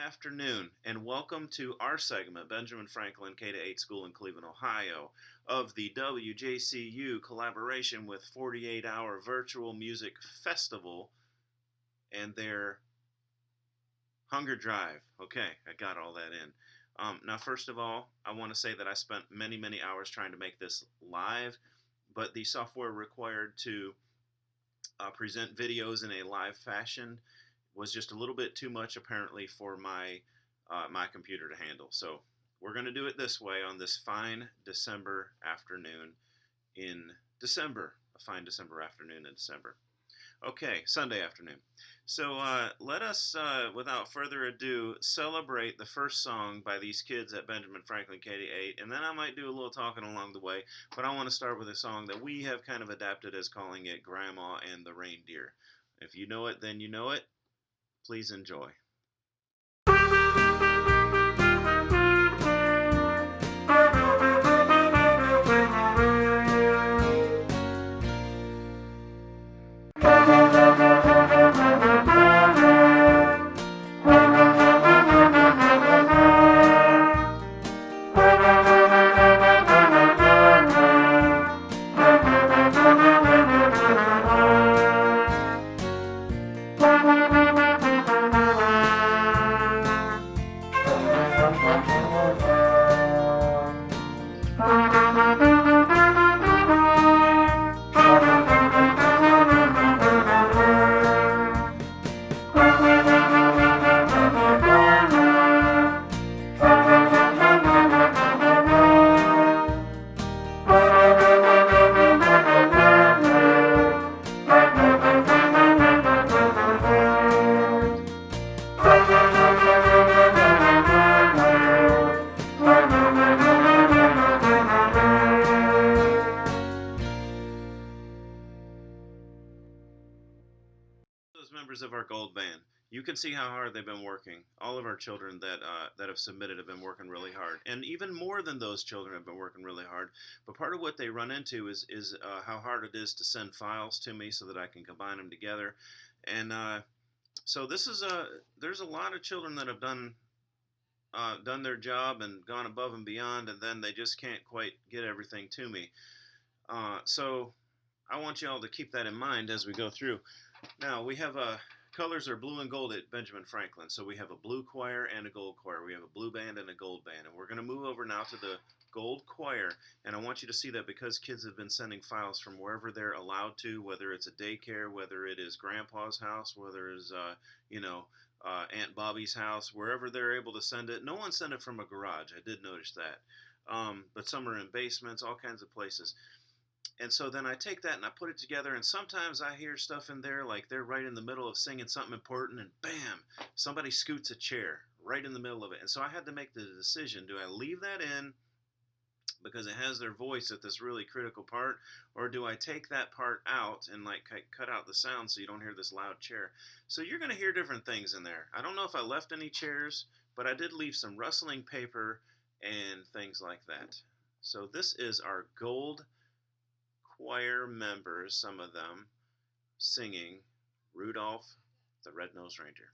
afternoon, and welcome to our segment, Benjamin Franklin K-8 School in Cleveland, Ohio, of the WJCU collaboration with 48 Hour Virtual Music Festival and their Hunger Drive. Okay, I got all that in. Now, first of all, I want to say that I spent many hours trying to make this live, but the software required to present videos in a live fashion was just a little bit too much apparently for my computer to handle. So we're going to do it this way on this fine December afternoon in December. A fine December afternoon in December. Okay, Sunday afternoon. So let us, without further ado, celebrate the first song by these kids at Benjamin Franklin K-8, and then I might do a little talking along the way, but I want to start with a song that we have kind of adapted as calling it Grandma and the Reindeer. If you know it, then you know it. Please enjoy. Members of our gold band, you can see how hard they've been working. All of our children that have submitted have been working really hard, and even more than those children have been working really hard. But part of what they run into is how hard it is to send files to me so that I can combine them together. And so this is there's a lot of children that have done their job and gone above and beyond, and then they just can't quite get everything to me. So I want you all to keep that in mind as we go through. Now, we have colors are blue and gold at Benjamin Franklin. So we have a blue choir and a gold choir. We have a blue band and a gold band. And we're going to move over now to the gold choir. And I want you to see that because kids have been sending files from wherever they're allowed to, whether it's a daycare, whether it is Grandpa's house, whether it's, Aunt Bobby's house, wherever they're able to send it. No one sent it from a garage. I did notice that. But some are in basements, all kinds of places. And so then I take that and I put it together, and sometimes I hear stuff in there like they're right in the middle of singing something important, and bam, somebody scoots a chair right in the middle of it. And so I had to make the decision, do I leave that in because it has their voice at this really critical part, or do I take that part out and like cut out the sound so you don't hear this loud chair? So you're going to hear different things in there. I don't know if I left any chairs, but I did leave some rustling paper and things like that. So this is our gold choir members, some of them, singing Rudolph the Red-Nosed Reindeer.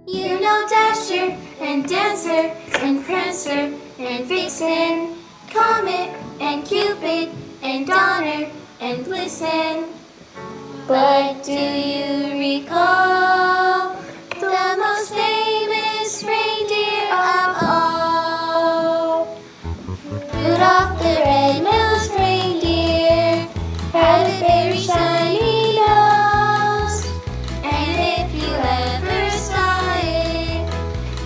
You know Dasher and Dancer and Prancer and Vixen, Comet and Cupid and Donner and Blitzen. But do you recall the most famous reindeer of all? Rudolph the red-nosed reindeer had a very shiny nose, and if you ever saw it,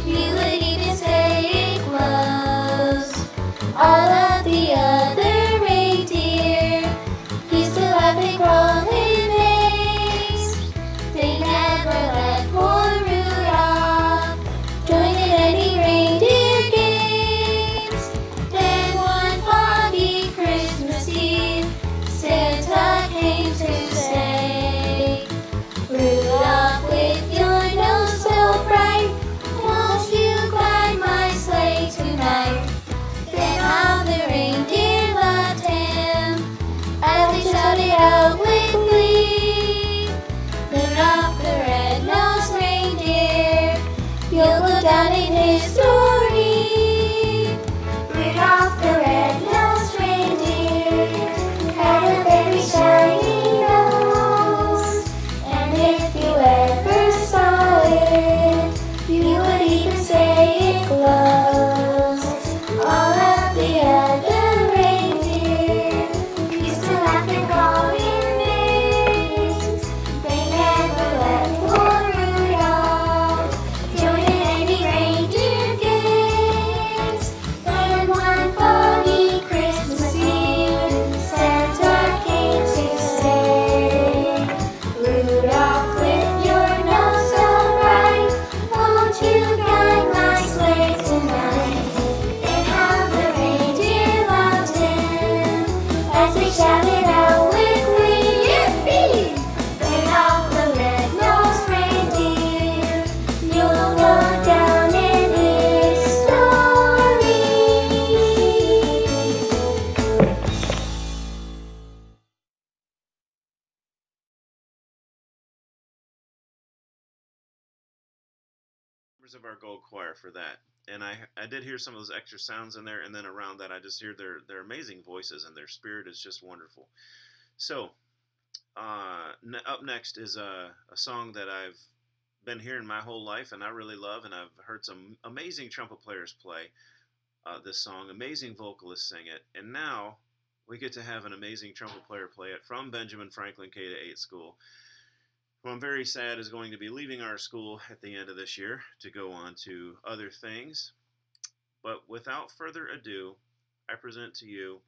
you would even say it glows. All of the other reindeer used to laugh and crawl in maze. They never members of our gold choir for that. And I did hear some of those extra sounds in there, and then around that, I just hear their amazing voices, and their spirit is just wonderful. So, up next is a song that I've been hearing my whole life, and I really love, and I've heard some amazing trumpet players play this song, amazing vocalists sing it, and now we get to have an amazing trumpet player play it from Benjamin Franklin K-8 School, who I'm very sad is going to be leaving our school at the end of this year to go on to other things. But without further ado, I present to you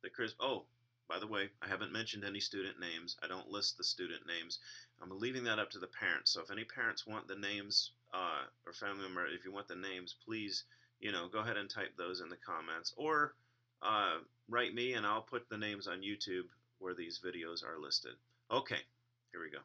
the Chris. Oh, by the way, I haven't mentioned any student names. I don't list the student names. I'm leaving that up to the parents. So if any parents want the names or family member, if you want the names, please, go ahead and type those in the comments, or write me and I'll put the names on YouTube where these videos are listed. Okay, here we go.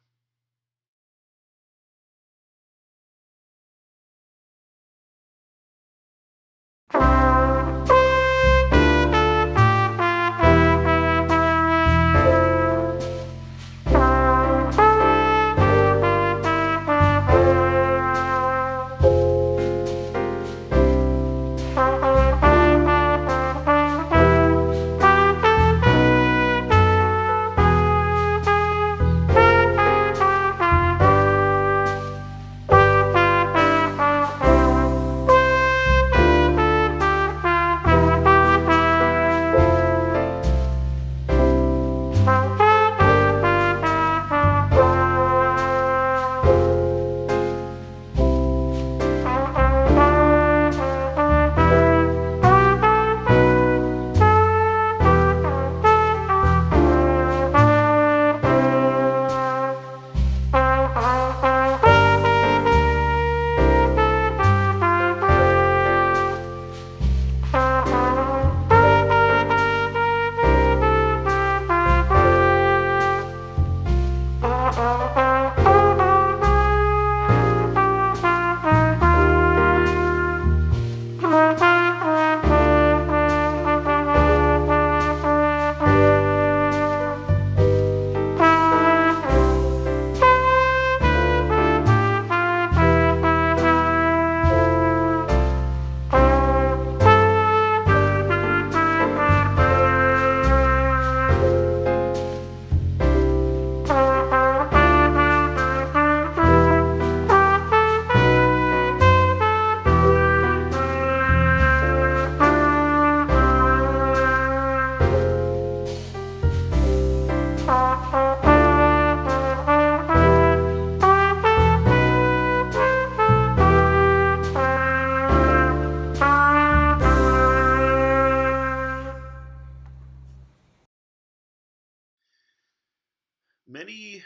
Many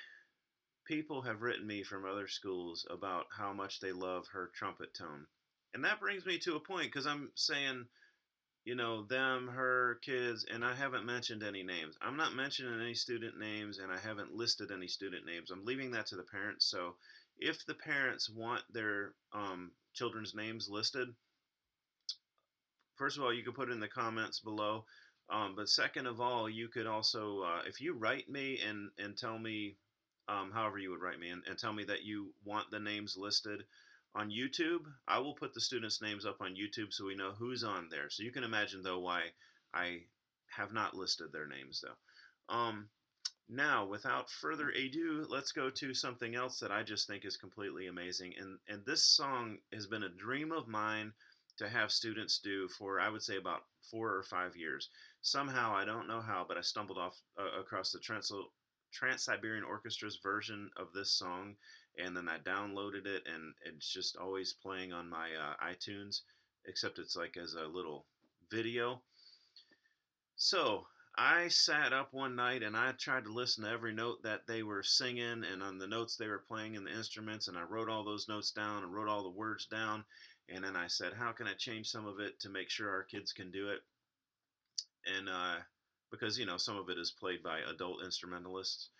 people have written me from other schools about how much they love her trumpet tone. And that brings me to a point, because I'm saying, them, her, kids, and I haven't mentioned any names. I'm not mentioning any student names, and I haven't listed any student names. I'm leaving that to the parents. So if the parents want their children's names listed, first of all, you can put it in the comments below. But second of all, you could also, if you write me and tell me, however you would write me, and tell me that you want the names listed on YouTube, I will put the students' names up on YouTube so we know who's on there. So you can imagine, though, why I have not listed their names, though. Now, without further ado, let's go to something else that I just think is completely amazing. And this song has been a dream of mine to have students do for, I would say, about 4 or 5 years. Somehow, I don't know how, but I stumbled across the Trans-Siberian Orchestra's version of this song, and then I downloaded it, and it's just always playing on my iTunes, except it's like as a little video. So I sat up one night and I tried to listen to every note that they were singing and on the notes they were playing in the instruments, and I wrote all those notes down and wrote all the words down, and then I said, how can I change some of it to make sure our kids can do it? And because some of it is played by adult instrumentalists.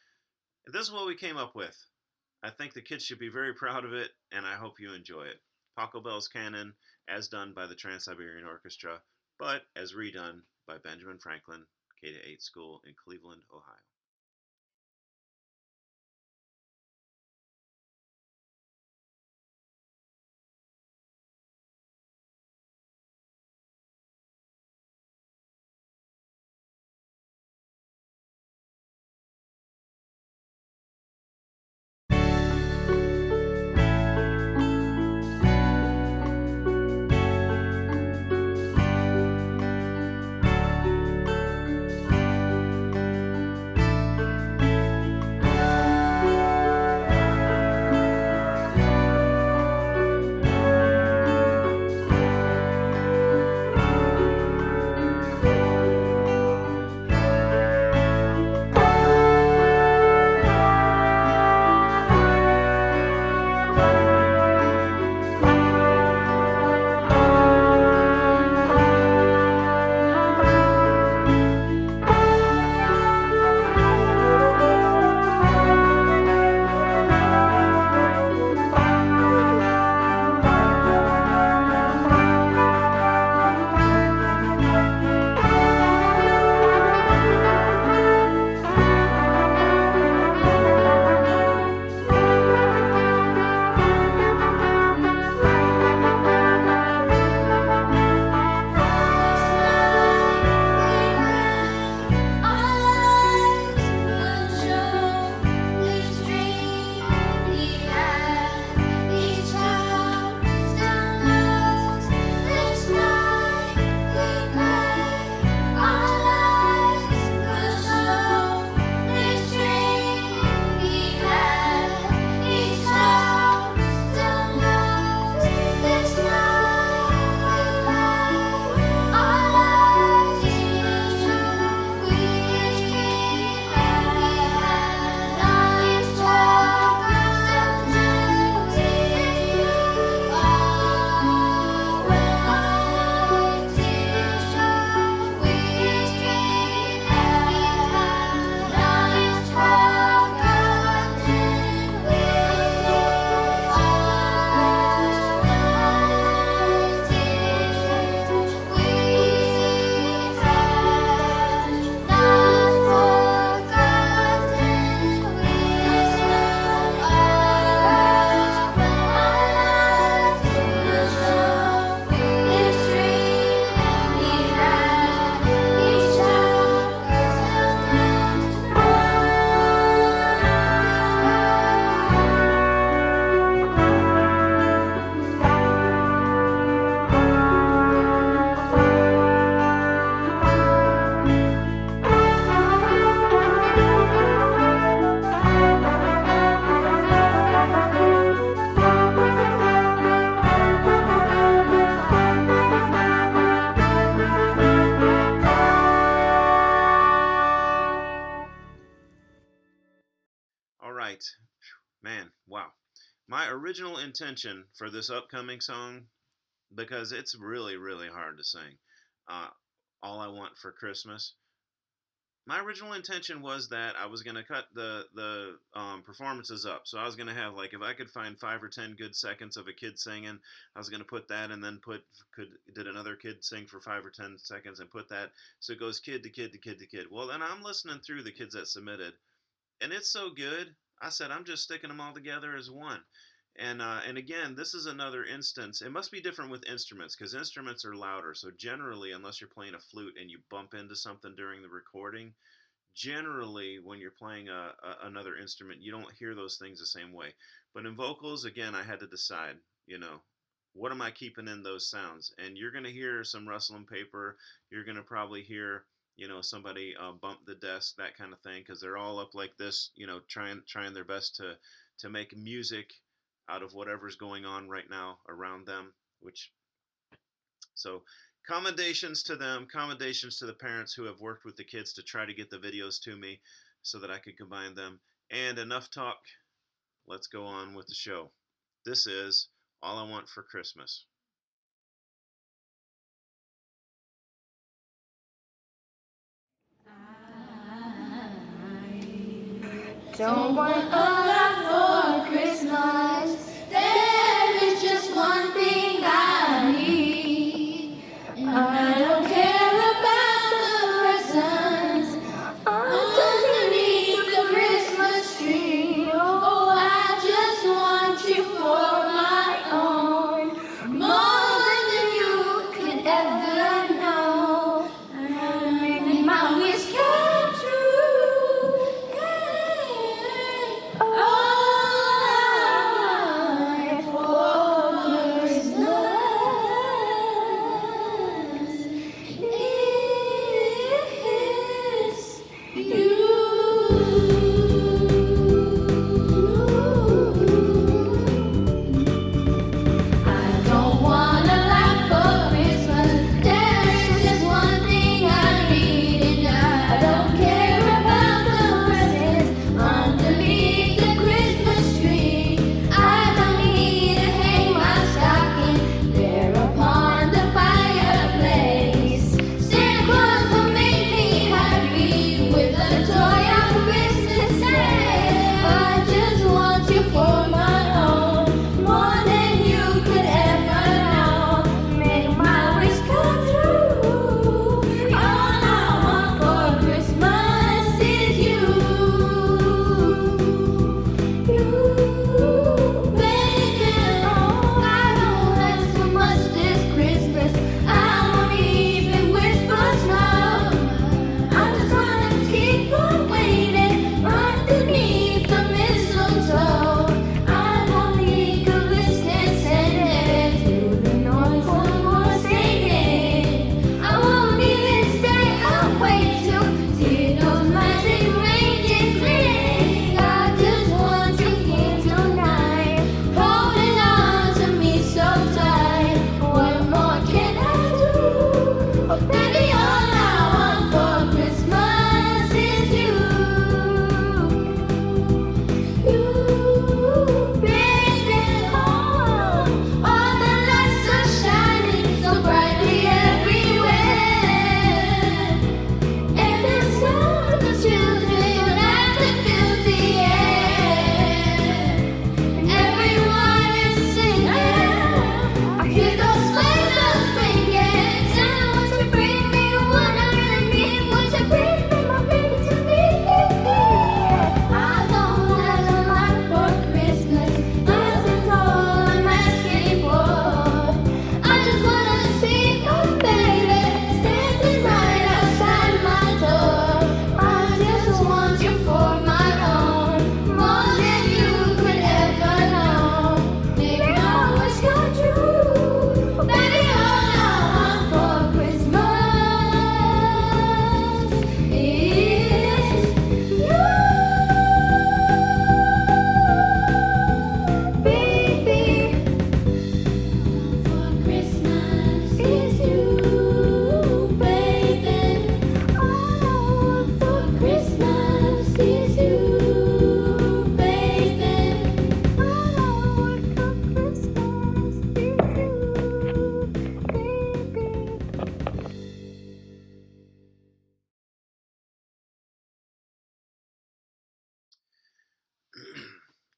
And this is what we came up with. I think the kids should be very proud of it, and I hope you enjoy it. Pachelbel's Canon, as done by the Trans-Siberian Orchestra, but as redone by Benjamin Franklin K-8 School in Cleveland, Ohio. right, man, wow. My original intention for this upcoming song, because it's really, really hard to sing, uh, All I Want for Christmas. My original intention was that I was going to cut the performances up. So I was going to have, like, if I could find 5 or 10 good seconds of a kid singing, I was going to put that, and then did another kid sing for 5 or 10 seconds and put that. So it goes kid to kid to kid to kid. Well, then I'm listening through the kids that submitted, and it's so good. I said I'm just sticking them all together as one. And again, this is another instance. It must be different with instruments because instruments are louder. So generally, unless you're playing a flute and you bump into something during the recording, generally when you're playing another instrument, you don't hear those things the same way. But in vocals, again, I had to decide, what am I keeping in those sounds? And you're going to hear some rustling paper. You're going to probably hear, somebody bump the desk, that kind of thing, because they're all up like this, trying their best to make music out of whatever's going on right now around them. So commendations to them, commendations to the parents who have worked with the kids to try to get the videos to me so that I could combine them. And enough talk, let's go on with the show. This is All I Want for Christmas. Don't want a lot for Christmas. There is just one thing I need. I don't care about the presents underneath the Christmas tree. Oh, I just want you for my own, more than you could ever know. And my wish come true. I don't want a lot for Christmas.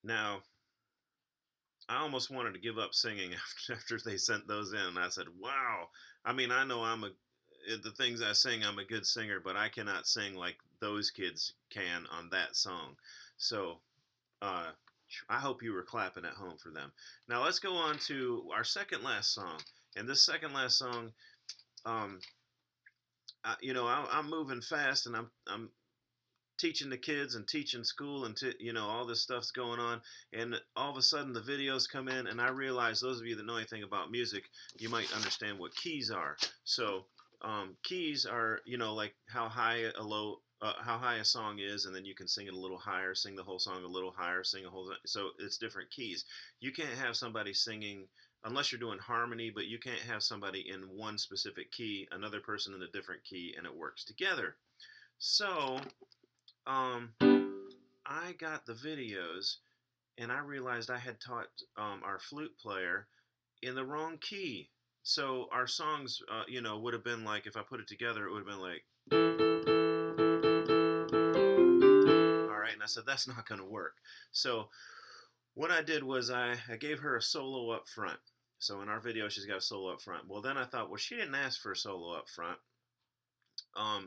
Now, I almost wanted to give up singing after they sent those in. And I said, "Wow! I mean, I know the things I sing. I'm a good singer, but I cannot sing like those kids can on that song." So uh, I hope you were clapping at home for them. Now let's go on to our second last song. And this second last song, um, I'm moving fast, and I'm teaching the kids and teaching school, and all this stuff's going on, and all of a sudden the videos come in, and I realize those of you that know anything about music, you might understand what keys are. So keys are, like how high a song is, and then you can sing it a little higher, sing the whole song a little higher, sing a whole, so it's different keys. You can't have somebody singing unless you're doing harmony, but you can't have somebody in one specific key, another person in a different key, and it works together. So um, I got the videos, and I realized I had taught our flute player in the wrong key. So our songs, would have been like, if I put it together, it would have been like, all right. And I said, that's not going to work. So what I did was I gave her a solo up front. So in our video, she's got a solo up front. Well, then I thought, well, she didn't ask for a solo up front.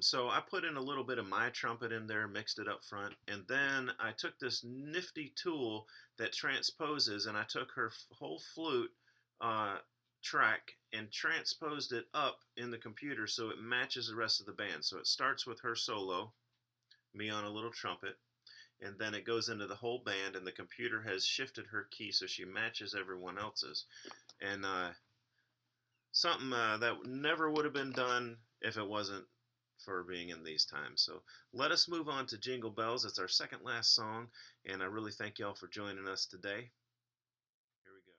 So I put in a little bit of my trumpet in there, mixed it up front, and then I took this nifty tool that transposes, and I took her whole flute uh, track and transposed it up in the computer so it matches the rest of the band. So it starts with her solo, me on a little trumpet, and then it goes into the whole band, and the computer has shifted her key so she matches everyone else's. And something that never would have been done if it wasn't for being in these times. So let us move on to Jingle Bells. It's our second last song, and I really thank y'all for joining us today. Here we go.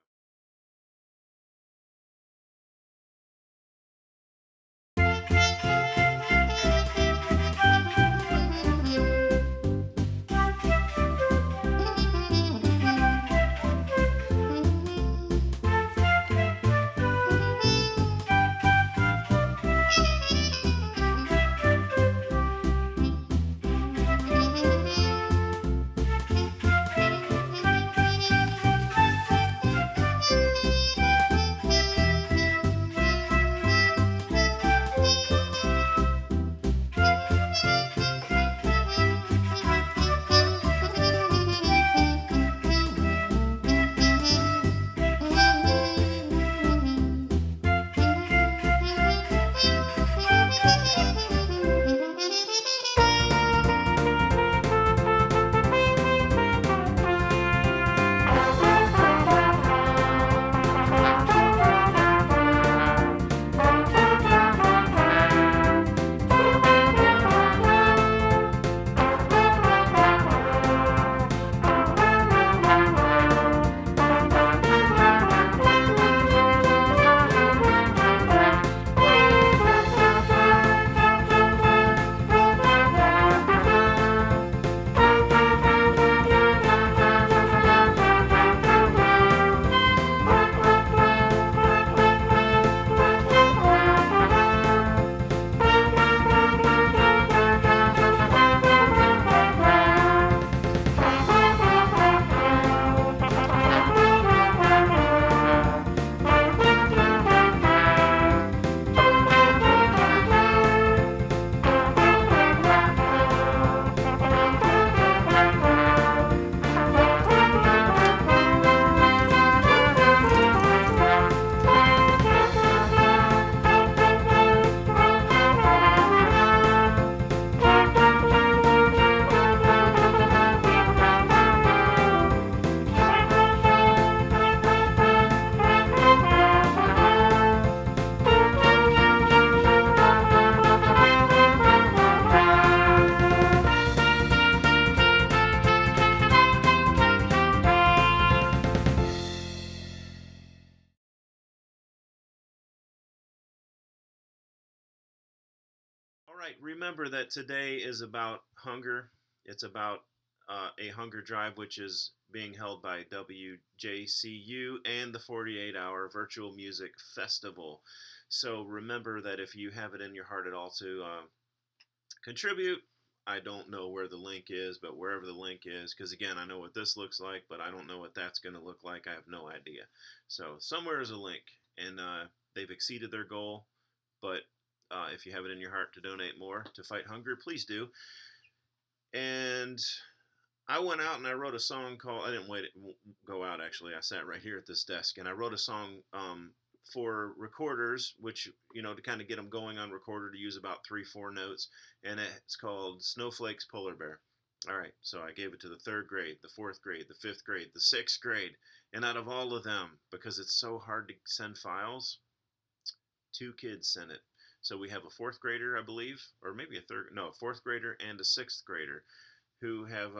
All right, remember that today is about hunger. It's about a hunger drive, which is being held by WJCU and the 48-hour Virtual Music Festival. So remember that if you have it in your heart at all to contribute, I don't know where the link is, but wherever the link is, because again, I know what this looks like, but I don't know what that's going to look like. I have no idea. So somewhere is a link, and they've exceeded their goal. But if you have it in your heart to donate more to fight hunger, please do. And I went out and I wrote a song called. I didn't go out actually. I sat right here at this desk and I wrote a song for recorders, which to kind of get them going on recorder to use about 3-4 notes, and it's called Snowflake's Polar Bear. All right, so I gave it to the third grade, the fourth grade, the fifth grade, the sixth grade, and out of all of them, because it's so hard to send files, 2 kids sent it. So we have a fourth grader, I believe, or maybe a fourth grader and a sixth grader who have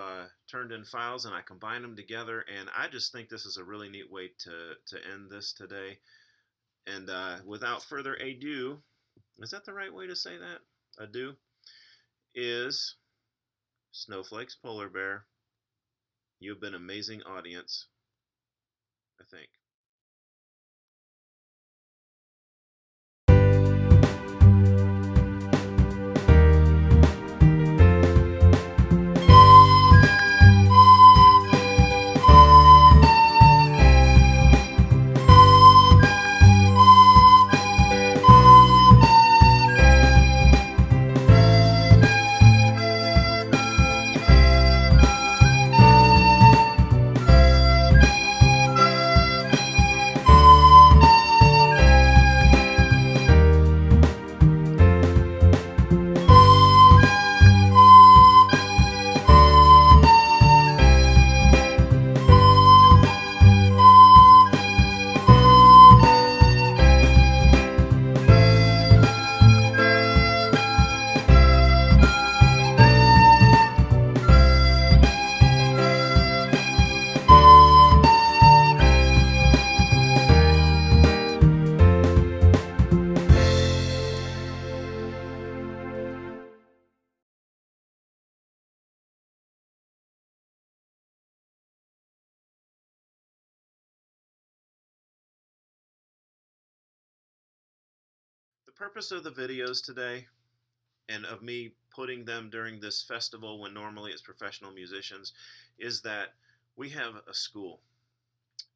turned in files, and I combine them together. And I just think this is a really neat way to end this today. And without further ado, is that the right way to say that? Ado is Snowflake's Polar Bear. You've been an amazing audience, I think. The purpose of the videos today, and of me putting them during this festival when normally it's professional musicians, is that we have a school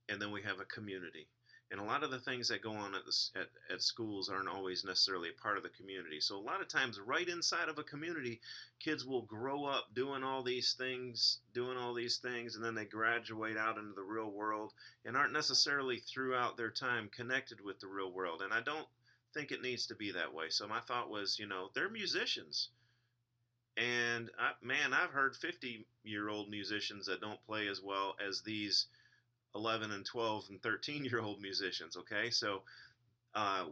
and then we have a community. And a lot of the things that go on at schools aren't always necessarily a part of the community. So a lot of times right inside of a community, kids will grow up doing all these things, and then they graduate out into the real world and aren't necessarily throughout their time connected with the real world. And I don't think it needs to be that way. So my thought was, they're musicians. And I've heard 50-year-old musicians that don't play as well as these 11 and 12 and 13-year-old musicians. Okay, so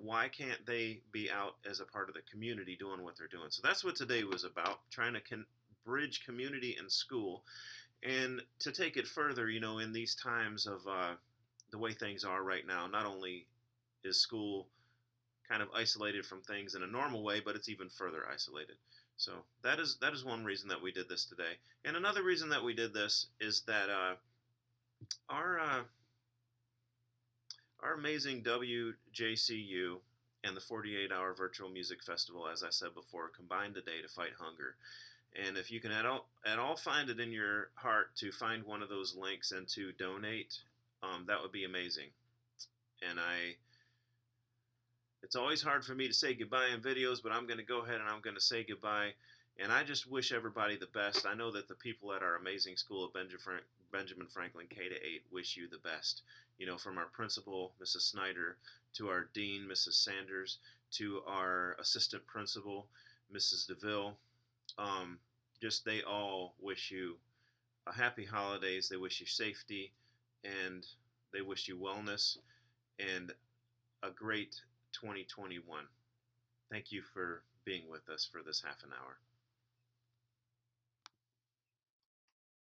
why can't they be out as a part of the community doing what they're doing? So that's what today was about, trying to bridge community and school. And to take it further, in these times of the way things are right now, not only is school kind of isolated from things in a normal way, but it's even further isolated. So that is one reason that we did this today. And another reason that we did this is that our amazing WJCU and the 48-hour virtual music festival, as I said before, combined today to fight hunger. And if you can at all find it in your heart to find one of those links and to donate, that would be amazing. And it's always hard for me to say goodbye in videos, but I'm going to go ahead and I'm going to say goodbye. And I just wish everybody the best. I know that the people at our amazing school at Benjamin Franklin K-8 wish you the best. From our principal, Mrs. Snyder, to our dean, Mrs. Sanders, to our assistant principal, Mrs. DeVille. Just they all wish you a happy holidays. They wish you safety, and they wish you wellness and a great 2021. Thank you for being with us for this half an hour.